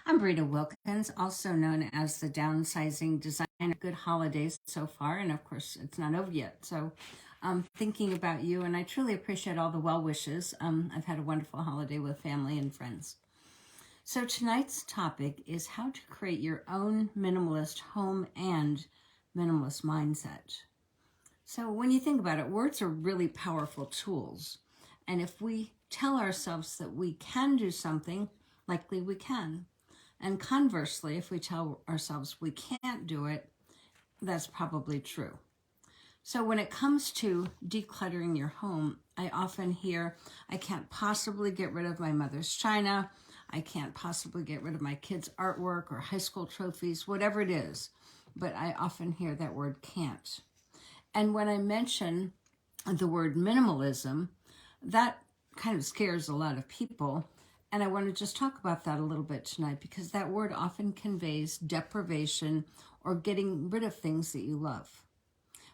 I'm Brita Wilkins, also known as the Downsizing Designer. Good holidays so far, and of course, it's not over yet. So, I'm thinking about you, and I truly appreciate all the well wishes. I've had a wonderful holiday with family and friends. So, tonight's topic is how to create your own minimalist home and minimalist mindset. So, when you think about it, words are really powerful tools. And if we tell ourselves that we can do something, likely we can. And conversely, if we tell ourselves we can't do it, that's probably true. So when it comes to decluttering your home, I often hear, I can't possibly get rid of my mother's china. I can't possibly get rid of my kids' artwork or high school trophies, whatever it is. But I often hear that word can't. And when I mention the word minimalism, that kind of scares a lot of people. And I want to just talk about that a little bit tonight because that word often conveys deprivation or getting rid of things that you love.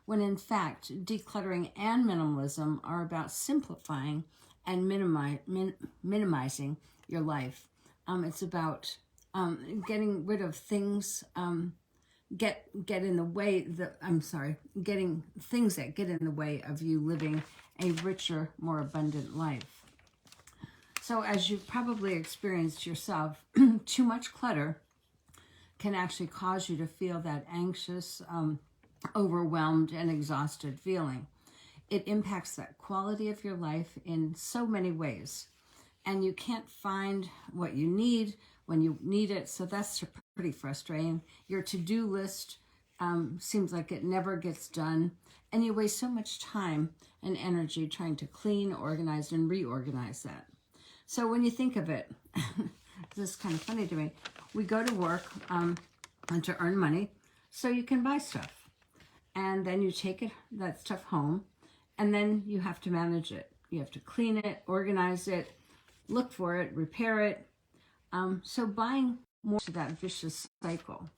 When in fact, decluttering and minimalism are about simplifying and minimizing your life. It's about getting rid of things, get in the way getting things that get in the way of you living a richer, more abundant life. So as you've probably experienced yourself, too much clutter can actually cause you to feel that anxious, overwhelmed, and exhausted feeling. It impacts that quality of your life in so many ways. And you can't find what you need when you need it, so that's pretty frustrating. Your to-do list seems like it never gets done, and you waste so much time and energy trying to clean, organize, and reorganize that. So when you think of it, this is kind of funny to me. We go to work to earn money so you can buy stuff. And then you take that stuff home, and then you have to manage it. You have to clean it, organize it, look for it, repair it. So buying more to that vicious cycle.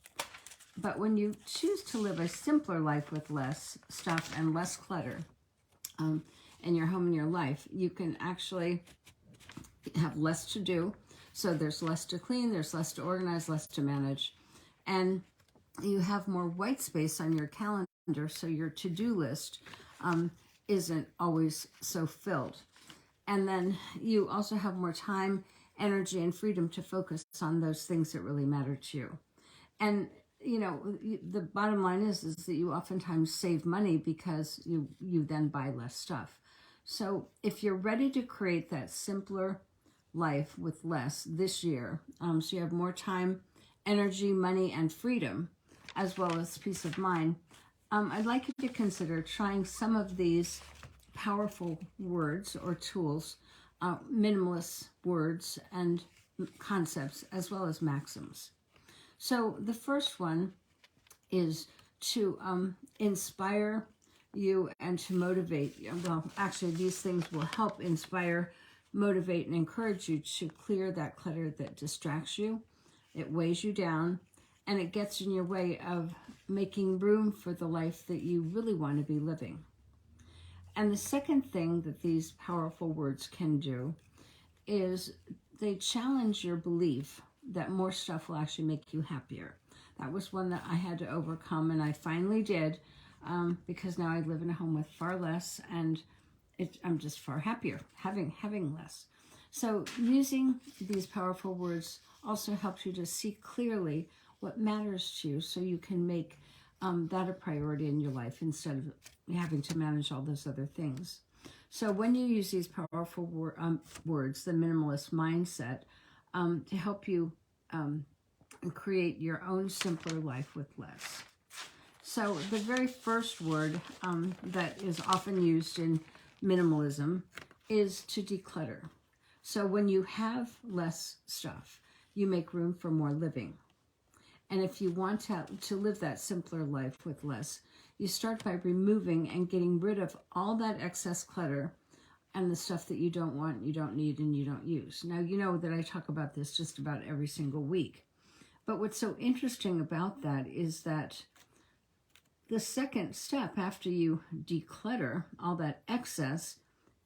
But when you choose to live a simpler life with less stuff and less clutter in your home and your life, you can actually have less to do. So there's less to clean, there's less to organize, less to manage. And you have more white space on your calendar, so your to-do list isn't always so filled. And then you also have more time, energy, and freedom to focus on those things that really matter to you. And you know, the bottom line is that you oftentimes save money because you then buy less stuff. So if you're ready to create that simpler life with less this year, so you have more time, energy, money, and freedom, as well as peace of mind, I'd like you to consider trying some of these powerful words or tools, minimalist words and concepts, as well as maxims. So the first one is to inspire you and to motivate you. Well, actually, these things will help inspire, motivate, and encourage you to clear that clutter that distracts you. It weighs you down, and it gets in your way of making room for the life that you really want to be living. And the second thing that these powerful words can do is they challenge your belief that more stuff will actually make you happier. That was one that I had to overcome, and I finally did, because now I live in a home with far less, and I'm just far happier having less. So using these powerful words also helps you to see clearly what matters to you, so you can make that a priority in your life instead of having to manage all those other things. So when you use these powerful words, the minimalist mindset, to help you create your own simpler life with less. So the very first word that is often used in minimalism is to declutter. So when you have less stuff, you make room for more living. And if you want to live that simpler life with less, you start by removing and getting rid of all that excess clutter and the stuff that you don't want, you don't need, and you don't use. Now, you know that I talk about this just about every single week. But what's so interesting about that is that the second step after you declutter all that excess,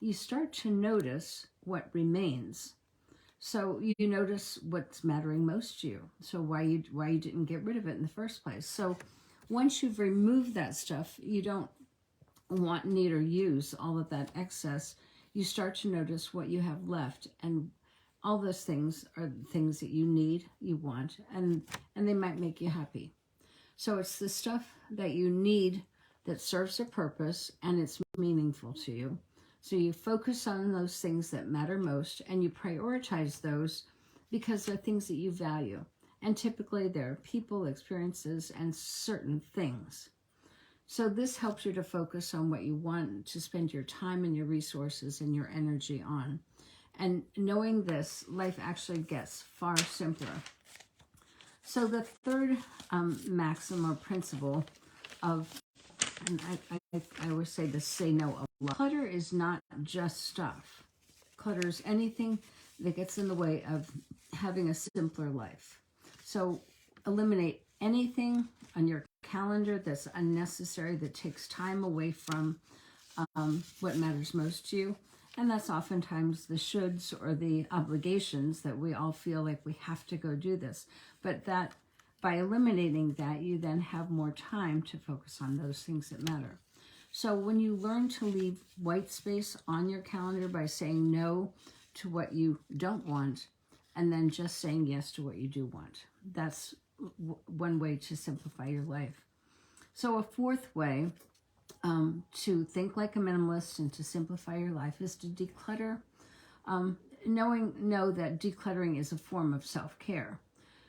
you start to notice what remains. So you notice what's mattering most to you. So why you didn't get rid of it in the first place. So once you've removed that stuff, you don't want, need, or use all of that excess. You start to notice what you have left, and all those things are things that you need, you want, and they might make you happy. So it's the stuff that you need that serves a purpose and it's meaningful to you. So you focus on those things that matter most, and you prioritize those because they're things that you value. And typically they're people, experiences, and certain things. So this helps you to focus on what you want to spend your time and your resources and your energy on. And knowing this, life actually gets far simpler. So the third maxim or principle of, and I always say this, say no a lot. Clutter is not just stuff. Clutter is anything that gets in the way of having a simpler life. So eliminate anything on your calendar that's unnecessary, that takes time away from what matters most to you. And that's oftentimes the shoulds or the obligations that we all feel like we have to go do this. But that by eliminating that, you then have more time to focus on those things that matter. So when you learn to leave white space on your calendar by saying no to what you don't want, and then just saying yes to what you do want, that's one way to simplify your life. So a fourth way to think like a minimalist and to simplify your life is to declutter. Know that decluttering is a form of self-care.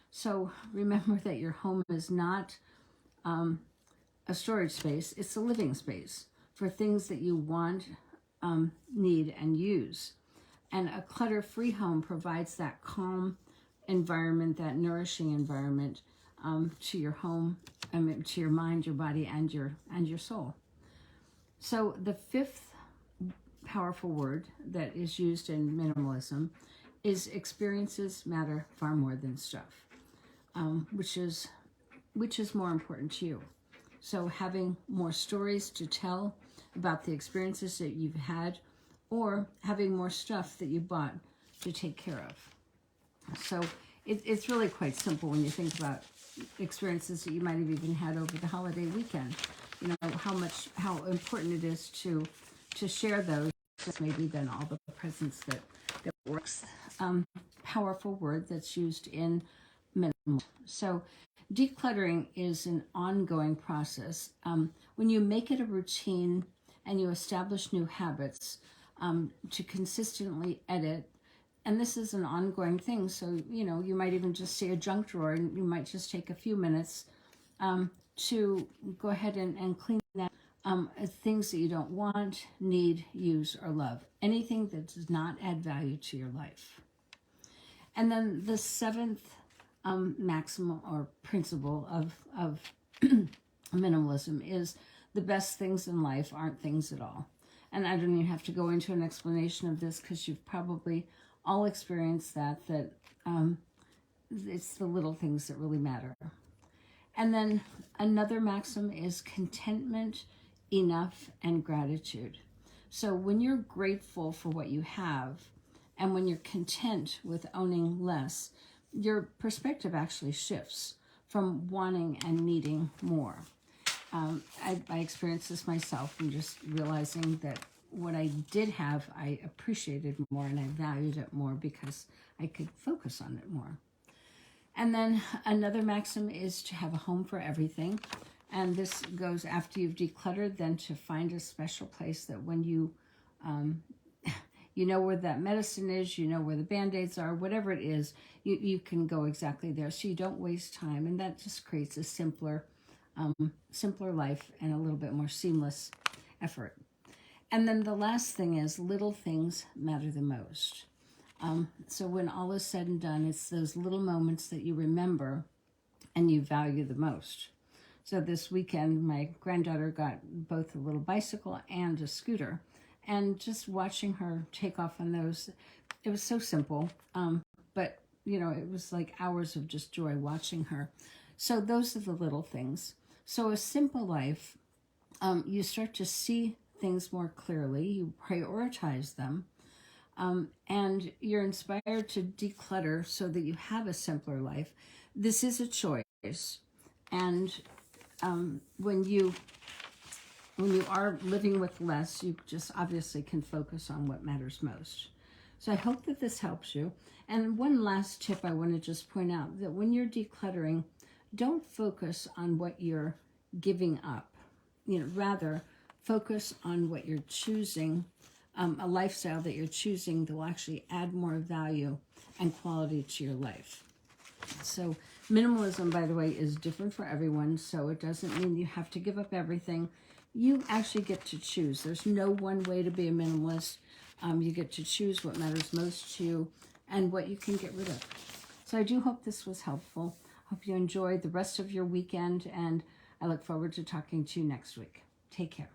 So remember that your home is not a storage space, it's a living space for things that you want, need, and use. And a clutter-free home provides that calm environment, that nourishing environment to your home, to your mind, your body, and your soul. So the fifth powerful word that is used in minimalism is experiences matter far more than stuff, which is more important to you. So having more stories to tell about the experiences that you've had, or having more stuff that you bought to take care of. So it's really quite simple when you think about experiences that you might have even had over the holiday weekend. You know, how important it is to share those, maybe than all the presents that works. Powerful word that's used in minimalism. So decluttering is an ongoing process. When you make it a routine and you establish new habits to consistently edit, and this is an ongoing thing, so you might even just see a junk drawer and you might just take a few minutes to go ahead and clean that. Things that you don't want, need, use, or love. Anything that does not add value to your life. And then the seventh maximum or principle of minimalism is the best things in life aren't things at all. And I don't even have to go into an explanation of this because you've probably all experienced that it's the little things that really matter. And then another maxim is contentment, enough, and gratitude. So when you're grateful for what you have, and when you're content with owning less, your perspective actually shifts from wanting and needing more. I experienced this myself, and just realizing that what I did have, I appreciated more and I valued it more because I could focus on it more. And then another maxim is to have a home for everything. And this goes after you've decluttered, then to find a special place that when you know where that medicine is, you know where the Band-Aids are, whatever it is, you can go exactly there. So you don't waste time. And that just creates a simpler life and a little bit more seamless effort. And then the last thing is little things matter the most. So when all is said and done, it's those little moments that you remember and you value the most. So this weekend, my granddaughter got both a little bicycle and a scooter. And just watching her take off on those, it was so simple. But, it was like hours of just joy watching her. So those are the little things. So a simple life, you start to see things more clearly. You prioritize them. and you're inspired to declutter so that you have a simpler life. This is a choice. And when you are living with less, you just obviously can focus on what matters most. So I hope that this helps you. And one last tip I want to just point out, that when you're decluttering, don't focus on what you're giving up. Rather focus on what you're choosing, a lifestyle that you're choosing that will actually add more value and quality to your life. So minimalism, by the way, is different for everyone. So it doesn't mean you have to give up everything. You actually get to choose. There's no one way to be a minimalist. You get to choose what matters most to you and what you can get rid of. So I do hope this was helpful. Hope you enjoyed the rest of your weekend, and I look forward to talking to you next week. Take care.